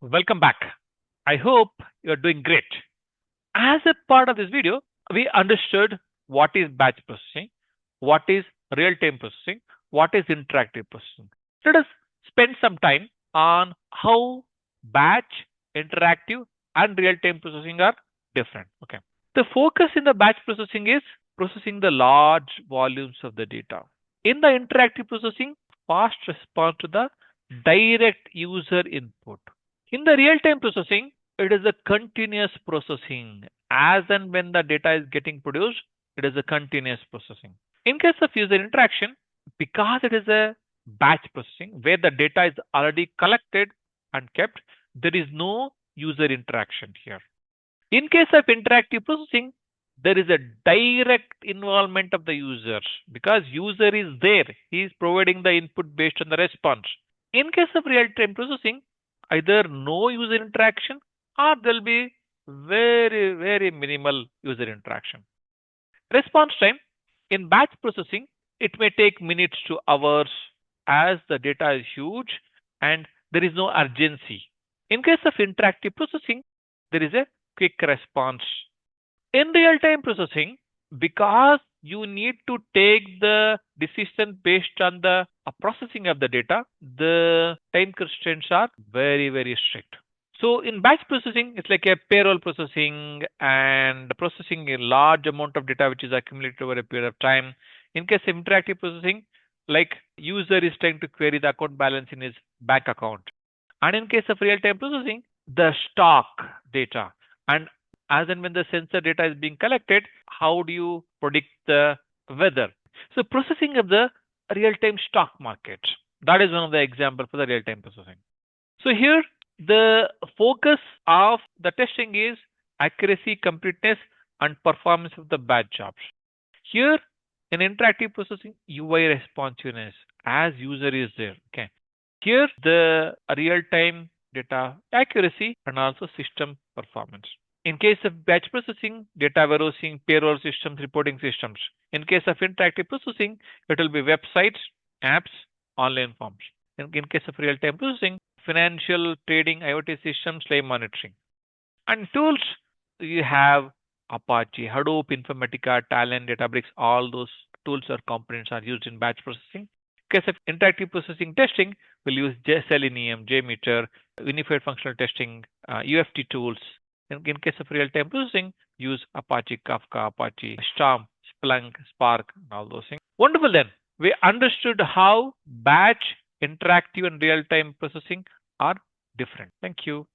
Welcome back. I hope you're doing great. As a part of this video, we understood what is batch processing, what is real-time processing, what is interactive processing. Let us spend some time on how batch, interactive, and real-time processing are different. Okay. The focus in the batch processing is processing the large volumes of the data. In the interactive processing, fast response to the direct user input. In the real-time processing, it is a continuous processing. As and when the data is getting produced, it is a continuous processing. In case of user interaction, because it is a batch processing where the data is already collected and kept, there is no user interaction here. In case of interactive processing, there is a direct involvement of the user because user is there. He is providing the input based on the response. In case of real-time processing, either no user interaction or there'll be very minimal user interaction. Response time in batch processing, it may take minutes to hours as the data is huge and there is no urgency. In case of interactive processing, there is a quick response. In real-time processing, because you need to take the decision based on the processing of the data, the time constraints are very strict. So in batch processing, it's like a payroll processing and processing a large amount of data which is accumulated over a period of time. In case of interactive processing, like user is trying to query the account balance in his bank account. And in case of real-time processing, the stock data. And as and when the sensor data is being collected, how do you predict the weather? So processing of the real-time stock market. That is one of the examples for the real-time processing. So here the focus of the testing is accuracy, completeness, and performance of the batch jobs. Here in interactive processing, UI responsiveness as user is there. Okay. Here the real-time data accuracy and also system performance. In case of batch processing, data warehousing, payroll systems, reporting systems. In case of interactive processing, it will be websites, apps, online forms. In case of real-time processing, financial, trading, IoT systems, live monitoring. And tools, you have Apache, Hadoop, Informatica, Talent, Databricks, all those tools or components are used in batch processing. In case of interactive processing testing, we'll use Selenium, JMeter, Unified Functional Testing, UFT tools. In case of real-time processing, use Apache Kafka, Apache Storm, Splunk, Spark, and all those things. Wonderful then. We understood how batch, interactive, and real-time processing are different. Thank you.